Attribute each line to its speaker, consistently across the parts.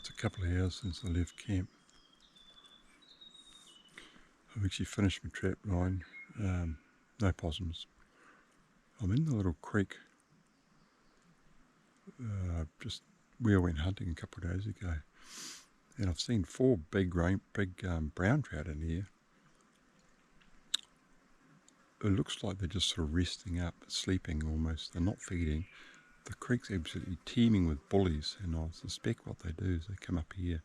Speaker 1: it's a couple of hours since I left camp. I've actually finished my trap line. No possums. I'm in the little creek just where I went hunting a couple of days ago, and I've seen 4 big brown trout in here. It looks like they're just sort of resting up, sleeping almost. They're not feeding. The creek's absolutely teeming with bullies, and I suspect what they do is they come up here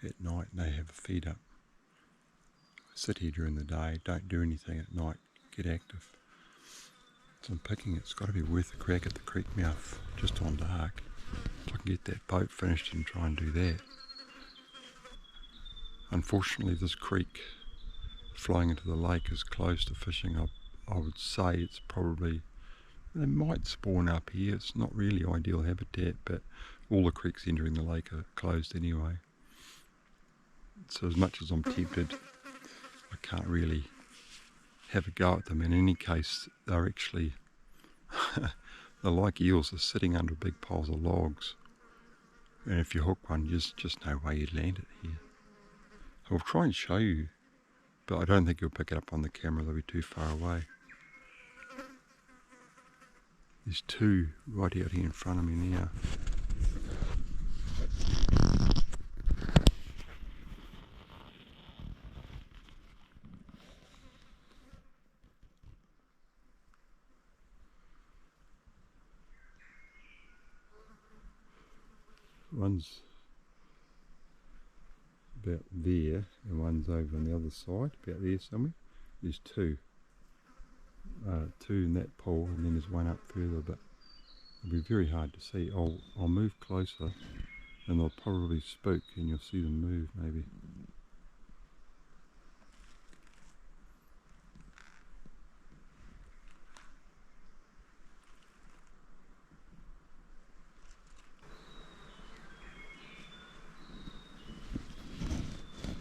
Speaker 1: at night and they have a feed up. Sit here during the day, don't do anything at night, get active. So I'm picking it's got to be worth a crack at the creek mouth just on dark. If I can get that boat finished and try and do that. Unfortunately, this creek flowing into the lake is closed to fishing. I would say it's probably, they might spawn up here. It's not really ideal habitat, but all the creeks entering the lake are closed anyway. So as much as I'm tempted, I can't really have a go at them. In any case, they're actually, they're like eels. They're sitting under big piles of logs. And if you hook one, there's just no way you'd land it here. I'll try and show you, but I don't think you'll pick it up on the camera. They'll be too far away. There's 2 right out here in front of me now. One's about there and one's over on the other side, about there somewhere. There's 2. 2 in that pole, and then there's one up further, but it'll be very hard to see. I'll move closer and they'll probably spook and you'll see them move maybe.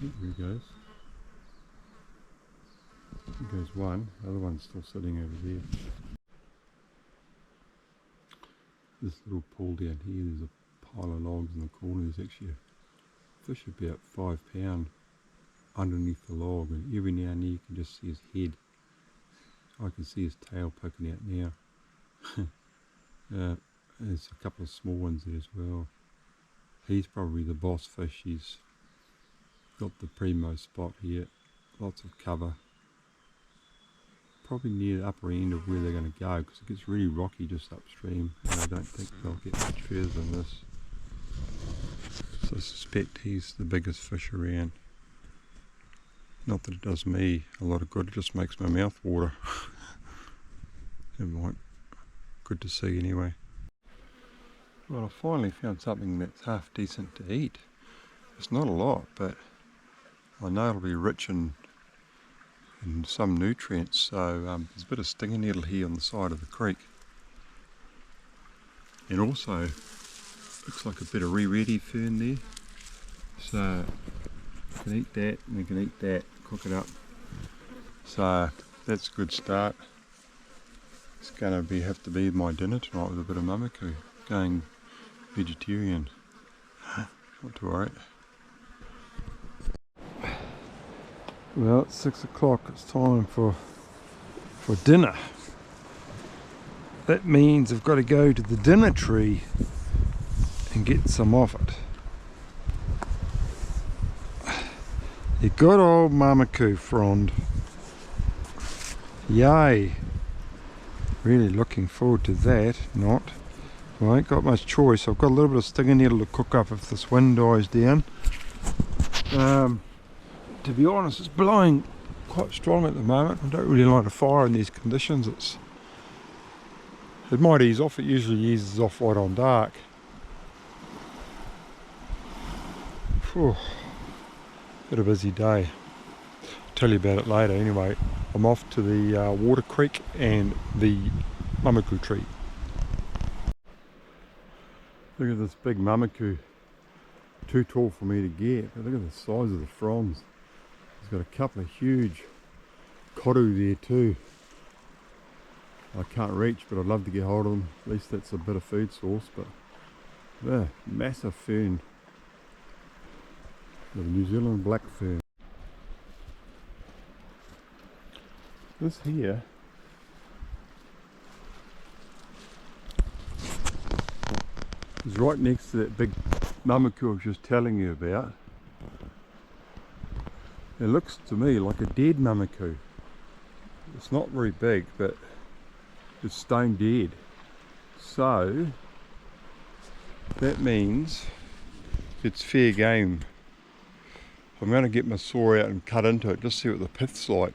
Speaker 1: There he goes. There goes one, the other one's still sitting over there. This little pool down here, there's a pile of logs in the corner. There's actually a fish about 5 pound underneath the log, and every now and then you can just see his head. I can see his tail poking out now. There's a couple of small ones there as well. He's probably the boss fish. He's got the primo spot here, lots of cover. Probably near the upper end of where they're going to go, because it gets really rocky just upstream, and I don't think they'll get much further than this. So I suspect he's the biggest fish around. Not that it does me a lot of good, it just makes my mouth water. Never mind. Good to see anyway. Well, I finally found something that's half decent to eat. It's not a lot, but I know it'll be rich in some nutrients. So there's a bit of stinger nettle here on the side of the creek. And also, looks like a bit of re-ready fern there. So you can eat that, and you can eat that, cook it up. So that's a good start. It's going to have to be my dinner tonight with a bit of mamaku. Going vegetarian. Not to worry. Well, it's 6 o'clock. It's time for dinner. That means I've got to go to the dinner tree and get some of it. The good old mamaku frond. Yay! Really looking forward to that. Not. Well, I ain't got much choice. I've got a little bit of stinger nettle to cook up if this wind dies down. To be honest, it's blowing quite strong at the moment. I don't really like a fire in these conditions. It might ease off. It usually eases off right on dark. Whew. Bit of a busy day. I'll tell you about it later. Anyway, I'm off to the water creek and the mamaku tree. Look at this big mamaku. Too tall for me to get, but look at the size of the fronds. He's got a couple of huge koru there too. I can't reach, but I'd love to get hold of them. At least that's a bit of food source. But yeah, massive fern. The New Zealand black fern. This here is right next to that big mamaku I was just telling you about. It looks to me like a dead mamaku. It's not very big, but it's stone dead. So that means it's fair game. I'm going to get my saw out and cut into it, just see what the pith's like.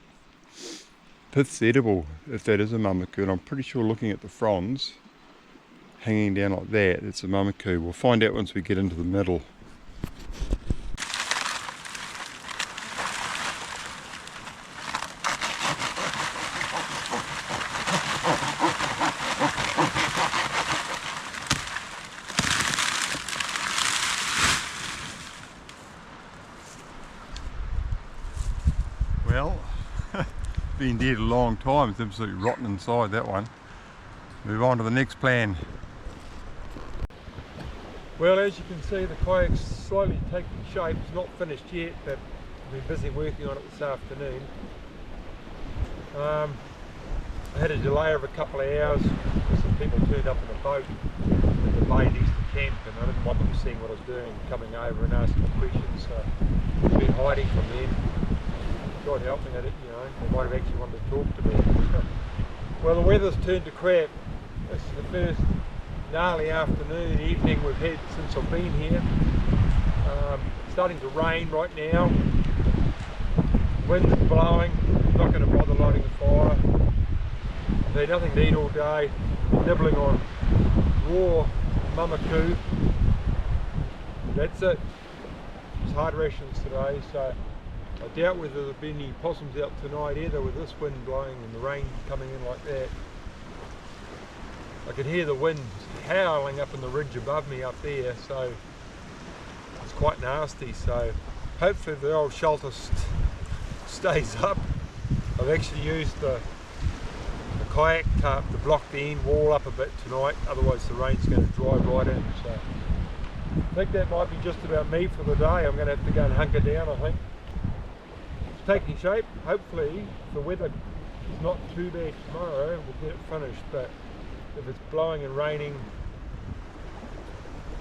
Speaker 1: Pith's edible if that is a mamaku, and I'm pretty sure looking at the fronds hanging down like that, it's a mamaku. We'll find out once we get into the middle. Well, been dead a long time. It's absolutely rotten inside, that one. Move on to the next plan. Well, as you can see, the kayak's slowly taking shape. It's not finished yet, but we've been busy working on it this afternoon. I had a delay of a couple of hours because some people turned up in a boat at the bay next to camp, and I didn't want them seeing what I was doing and coming over and asking questions, so I've been hiding from them. God help me, they might have actually wanted to talk to me. Well, the weather's turned to crap. This is the first gnarly afternoon, evening we've had since I've been here. It's starting to rain right now. Wind's blowing. I'm not going to bother lighting a fire. I've had nothing to eat all day. Nibbling on raw mamaku. That's it. It's hard rations today, so I doubt whether there'll be any possums out tonight either, with this wind blowing and the rain coming in like that. I can hear the wind howling up in the ridge above me up there, so it's quite nasty. So hopefully the old shelter stays up. I've actually used the kayak tarp to block the end wall up a bit tonight, otherwise the rain's going to drive right in. So I think that might be just about me for the day. I'm going to have to go and hunker down, I think. Taking shape. Hopefully if the weather is not too bad tomorrow, we'll get it finished, but if it's blowing and raining,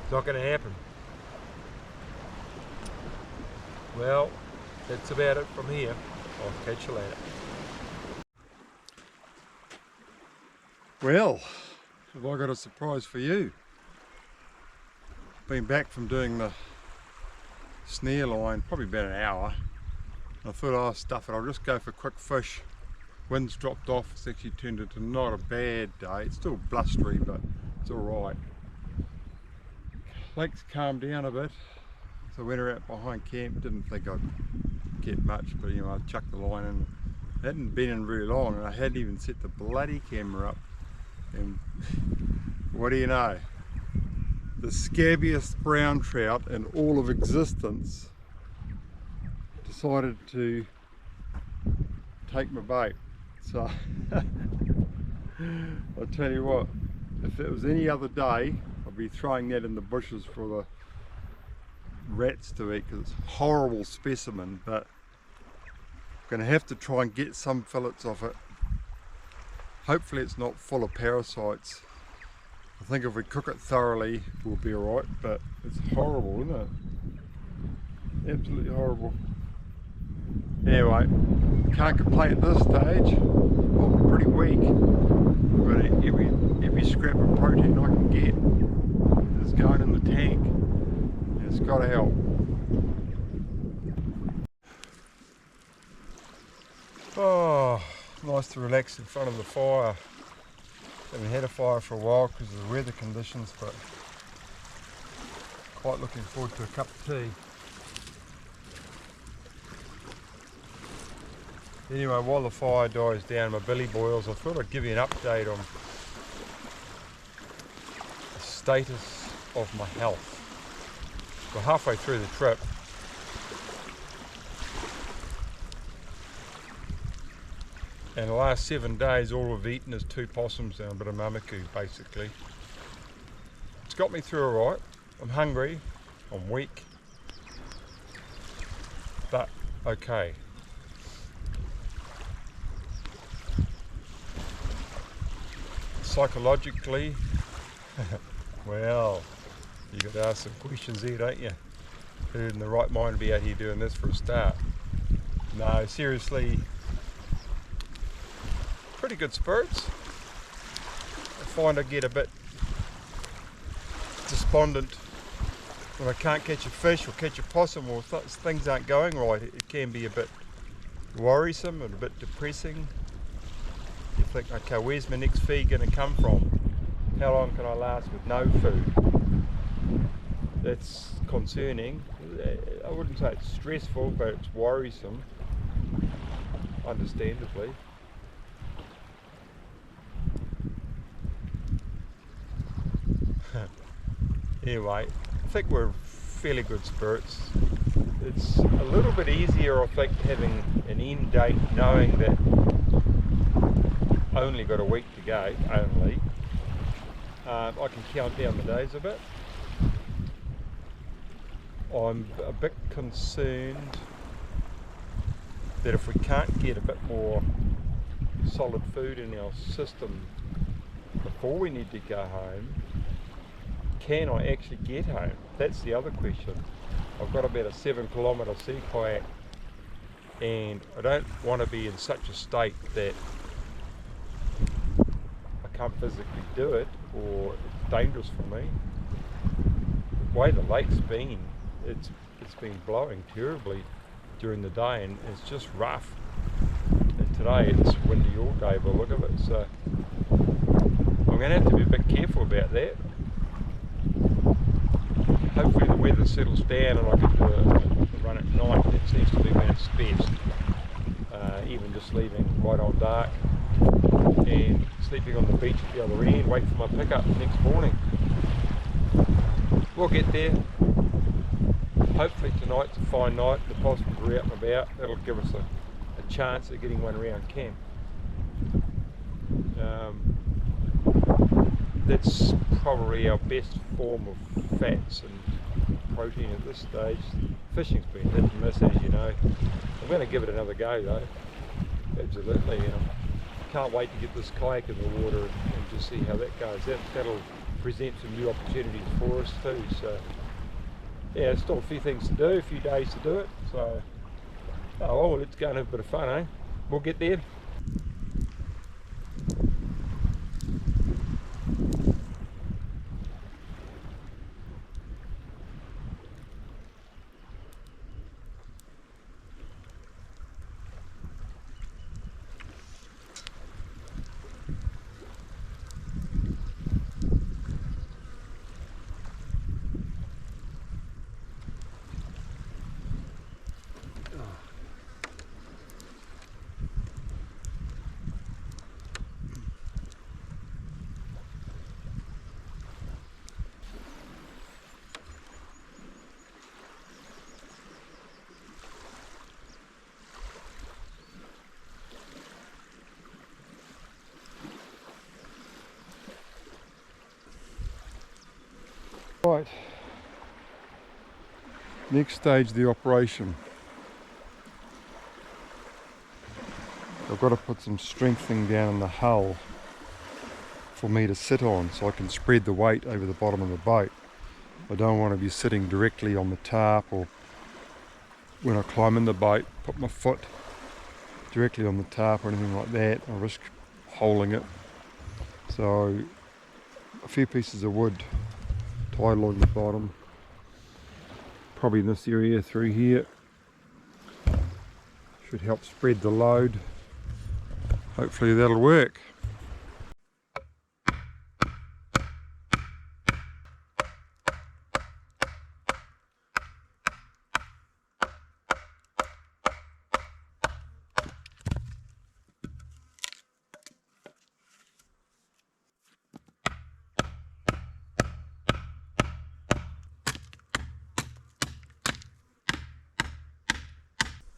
Speaker 1: it's not going to happen. Well, that's about it from here. I'll catch you later. Well, have I got a surprise for you? Been back from doing the snare line probably about an hour. I thought, oh stuff it, I'll just go for quick fish. Wind's dropped off, it's actually turned into not a bad day. It's still blustery, but it's alright. Lake's calmed down a bit, so I went out behind camp. Didn't think I'd get much, but I chucked the line in. It hadn't been in very long, and I hadn't even set the bloody camera up. And what do you know? The scabbiest brown trout in all of existence decided to take my bait. So I'll tell you what, if it was any other day, I'd be throwing that in the bushes for the rats to eat, because it's a horrible specimen, but I'm going to have to try and get some fillets off it. Hopefully it's not full of parasites. I think if we cook it thoroughly we'll be alright, but it's horrible, isn't it? Absolutely horrible. Anyway, can't complain at this stage. I'm pretty weak, but every scrap of protein I can get is going in the tank, and it's got to help. Oh, nice to relax in front of the fire. Haven't had a fire for a while because of the weather conditions, but quite looking forward to a cup of tea. Anyway, while the fire dies down, my belly boils, I thought I'd give you an update on the status of my health. We're halfway through the trip. And the last 7 days all we've eaten is 2 possums and a bit of mamaku, basically. It's got me through alright. I'm hungry, I'm weak. Okay. Psychologically, well, you got to ask some questions there, don't you? Who in the right mind to be out here doing this for a start? No, seriously, pretty good spirits. I find I get a bit despondent when I can't catch a fish or catch a possum, or things aren't going right. It can be a bit worrisome and a bit depressing. You think, okay, where's my next feed going to come from? How long can I last with no food? That's concerning. I wouldn't say it's stressful, but it's worrisome, understandably. Anyway, I think we're fairly good spirits. It's a little bit easier, I think, having an end date, knowing that only got a week to go, only. I can count down the days a bit. I'm a bit concerned that if we can't get a bit more solid food in our system before we need to go home, can I actually get home? That's the other question. I've got about a 7-kilometre sea kayak, and I don't want to be in such a state that I can't physically do it, or it's dangerous for me. The way the lake's been, it's been blowing terribly during the day, and it's just rough. And today it's windy all day by the look of it, so I'm going to have to be a bit careful about that. Hopefully the weather settles down and I can do a run at night. That seems to be when it's best. Even just leaving right on dark and sleeping on the beach at the other end, wait for my pickup the next morning. We'll get there. Hopefully tonight's a fine night, the possums are out and about. That'll give us a chance of getting one around camp. That's probably our best form of fats and protein at this stage. Fishing's been hit and miss, as you know. I'm going to give it another go though, absolutely. Can't wait to get this kayak in the water and just see how that goes. That'll present some new opportunities for us too. So yeah, still a few things to do, a few days to do it. So, oh well, let's go and have a bit of fun, eh? We'll get there. Right, next stage of the operation. I've got to put some strengthening down in the hull for me to sit on so I can spread the weight over the bottom of the boat. I don't want to be sitting directly on the tarp, or when I climb in the boat, put my foot directly on the tarp or anything like that. I risk holing it. So a few pieces of wood tied along the bottom, probably in this area through here, should help spread the load. Hopefully that'll work.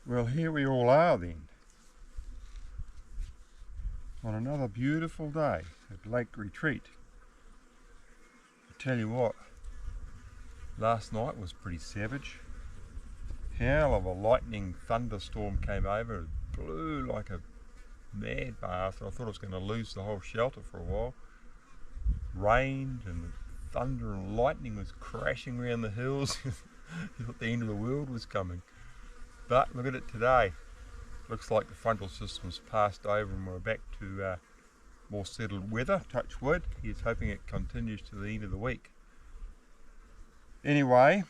Speaker 1: Well, here we all are then, on another beautiful day at Lake Retreat. I tell you what, last night was pretty savage. hell of a lightning thunderstorm came over. It blew like a mad bastard. I thought I was going to lose the whole shelter for a while. Rained and thunder and lightning was crashing around the hills. You thought the end of the world was coming. But look at it today. Looks like the frontal system's passed over and we're back to more settled weather, touch wood. He's hoping it continues to the end of the week. Anyway,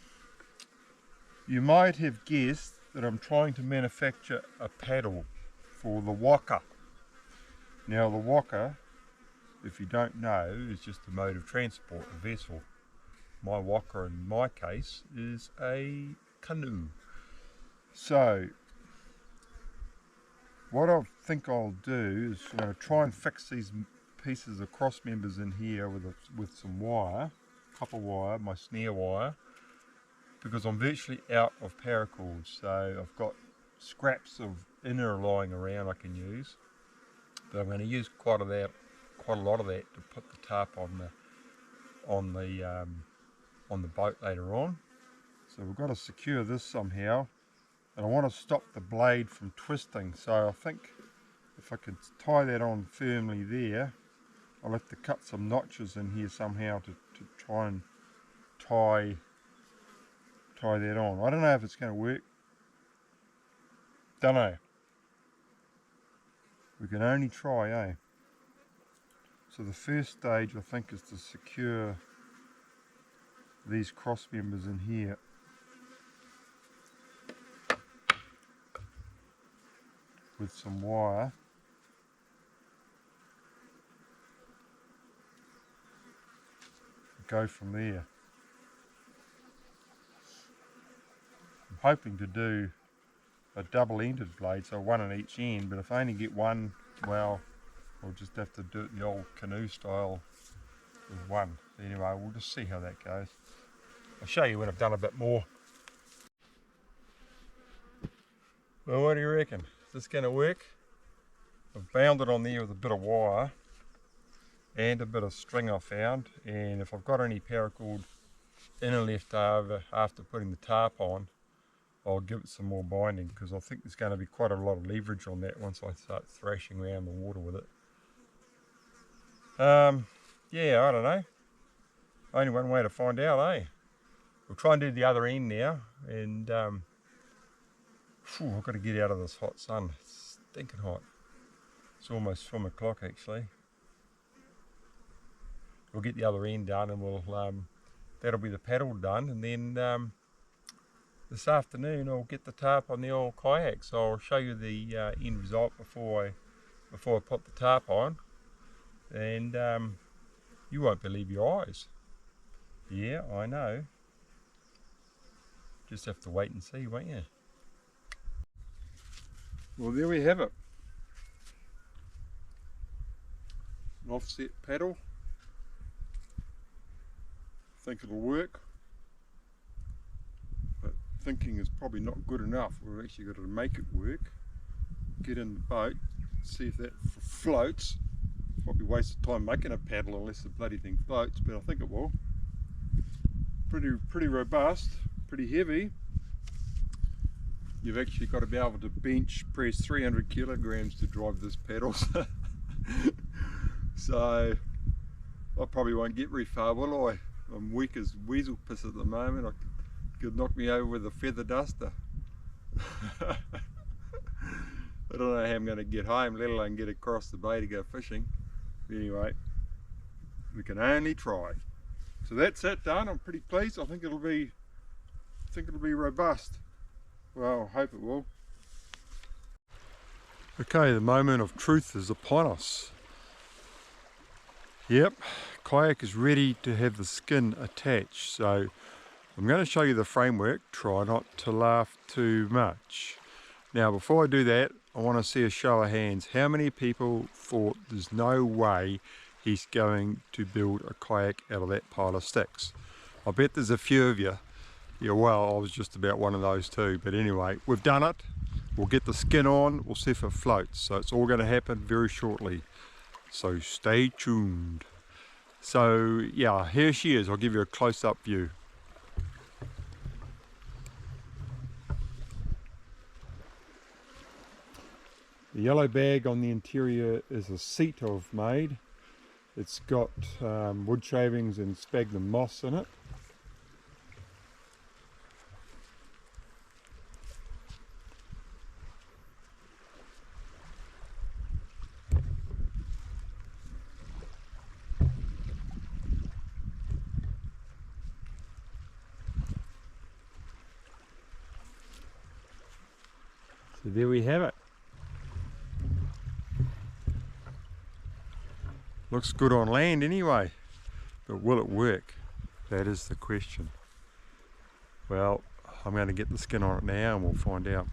Speaker 1: you might have guessed that I'm trying to manufacture a paddle for the waka. Now the waka, if you don't know, is just a mode of transport, a vessel. My waka in my case is a canoe. So what I think I'll do is try and fix these pieces of cross members in here with some wire, copper wire, my snare wire, because I'm virtually out of paracords. So I've got scraps of inner lying around I can use, but I'm going to use quite a lot of that to put the tarp on the boat later on. So we've got to secure this somehow. And I want to stop the blade from twisting, so I think if I could tie that on firmly there, I'll have to cut some notches in here somehow to try and tie that on. I don't know if it's going to work. Don't know. We can only try, eh? So the first stage I think is to secure these cross members in here. With some wire. Go from there. I'm hoping to do a double-ended blade, so one on each end, but if I only get one, well, I'll just have to do it the old canoe style with one. Anyway, we'll just see how that goes. I'll show you when I've done a bit more. Well, what do you reckon? Is this going to work? I've bound it on there with a bit of wire and a bit of string I found, and if I've got any paracord inner left over after putting the tarp on, I'll give it some more binding, because I think there's going to be quite a lot of leverage on that once I start thrashing around the water with it. Yeah, I don't know. Only one way to find out, eh? We'll try and do the other end now, and I've got to get out of this hot sun. It's stinking hot. It's almost swim o'clock actually. We'll get the other end done, and we'll that'll be the paddle done, and then this afternoon I'll get the tarp on the old kayak. So I'll show you the end result before I put the tarp on, and you won't believe your eyes. Yeah, I know. Just have to wait and see, won't you? Well, there we have it. An offset paddle. Think it'll work, but thinking is probably not good enough. We've actually got to make it work. Get in the boat, see if that floats. Probably waste of time making a paddle unless the bloody thing floats, but I think it will. Pretty robust, pretty heavy. You've actually got to be able to bench press 300 kilograms to drive this paddle. So I probably won't get very far, will I? I'm weak as weasel piss at the moment. I could knock me over with a feather duster. I don't know how I'm going to get home, let alone get across the bay to go fishing. Anyway, we can only try. So that's it done. I'm pretty pleased. I think it'll be robust. Well, I hope it will. Okay, the moment of truth is upon us. Yep, kayak is ready to have the skin attached. So I'm going to show you the framework. Try not to laugh too much. Now, before I do that, I want to see a show of hands. How many people thought there's no way he's going to build a kayak out of that pile of sticks? I bet there's a few of you. Yeah, well, I was just about one of those too. But anyway, we've done it. We'll get the skin on. We'll see if it floats. So it's all going to happen very shortly. So stay tuned. So yeah, here she is. I'll give you a close-up view. The yellow bag on the interior is a seat I've made. It's got wood shavings and sphagnum moss in it. So there we have it. Looks good on land anyway, but will it work? That is the question. Well, I'm going to get the skin on it now and we'll find out.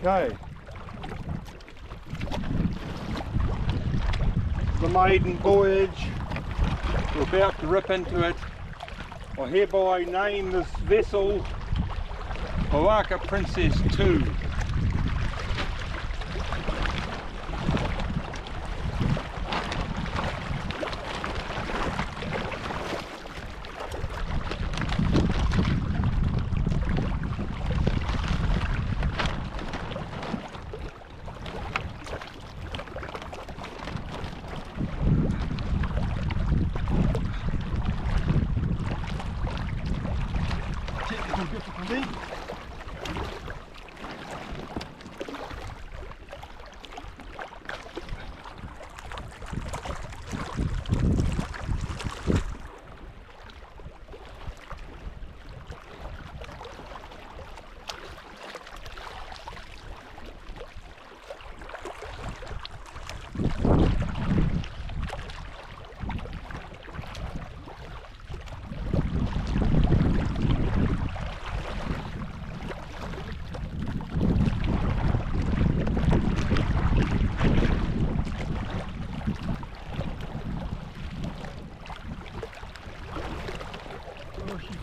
Speaker 1: Okay, the maiden voyage, we're about to rip into it. I hereby name this vessel Kayak Princess 2.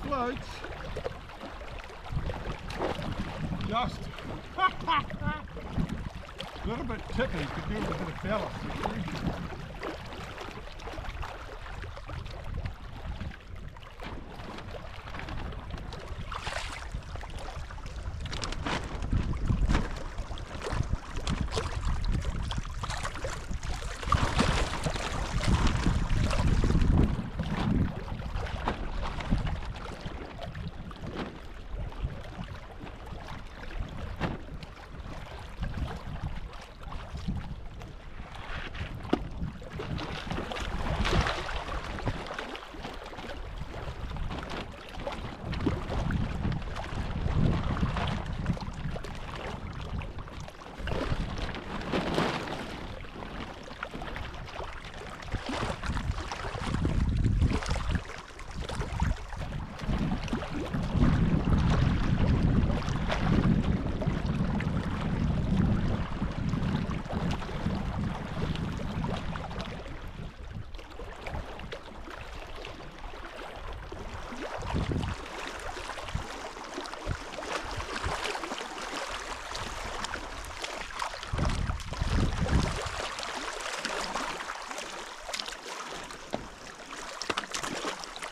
Speaker 1: Floats just a little bit tippy, could do with a bit of ballast.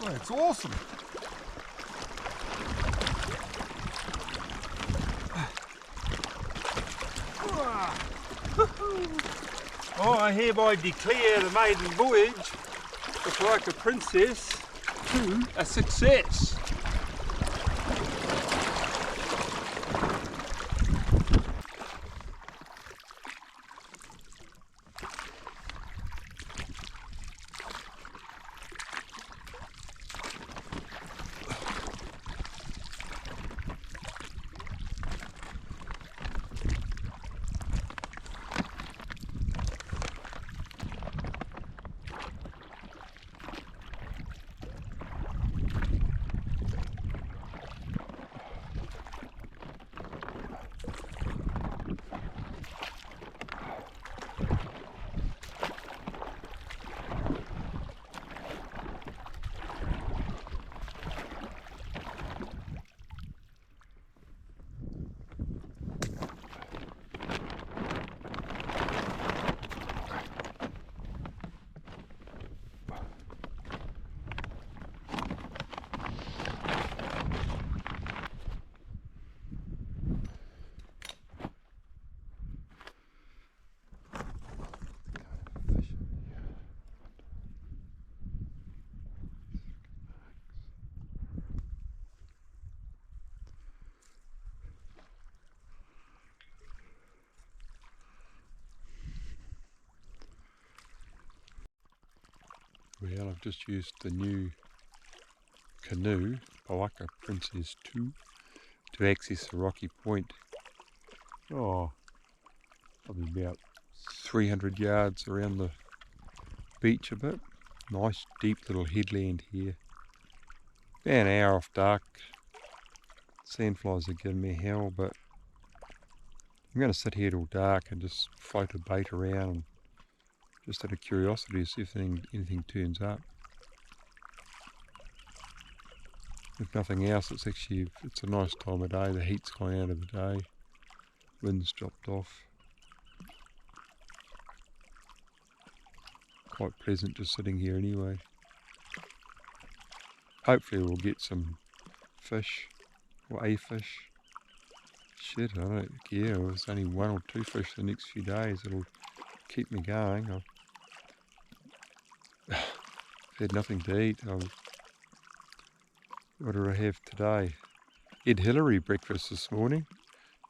Speaker 1: It's awesome. Oh, I hereby declare the maiden voyage of Kayak Princess 2 a success. Well, I've just used the new canoe, Kayak Princess 2, to access the rocky point. Oh, probably about 300 yards around the beach a bit. Nice deep little headland here. About an hour off dark. Sandflies are giving me hell, but I'm going to sit here till dark and just float a bait around, and just out of curiosity to see if anything turns up. If nothing else, it's a nice time of day. The heat's gone out of the day. Wind's dropped off. Quite pleasant just sitting here anyway. Hopefully we'll get some fish, or a fish. Shit, I don't care. It was only 1 or 2 fish the next few days. It'll keep me going. I've had nothing to eat. What did I have today? Ed Hillary breakfast this morning.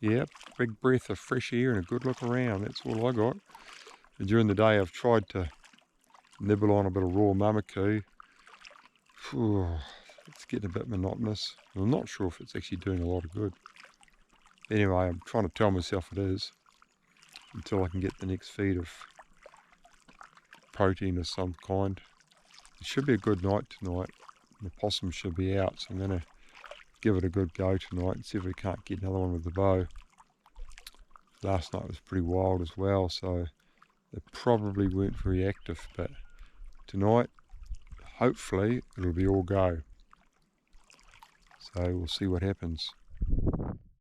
Speaker 1: Yep, big breath of fresh air and a good look around. That's all I got. And during the day I've tried to nibble on a bit of raw mamaku. It's getting a bit monotonous. I'm not sure if it's actually doing a lot of good. Anyway, I'm trying to tell myself it is, until I can get the next feed of protein of some kind. It should be a good night tonight. The possum should be out, so I'm going to give it a good go tonight and see if we can't get another one with the bow. Last night was pretty wild as well, so they probably weren't very active, but tonight, hopefully, it'll be all go. So we'll see what happens.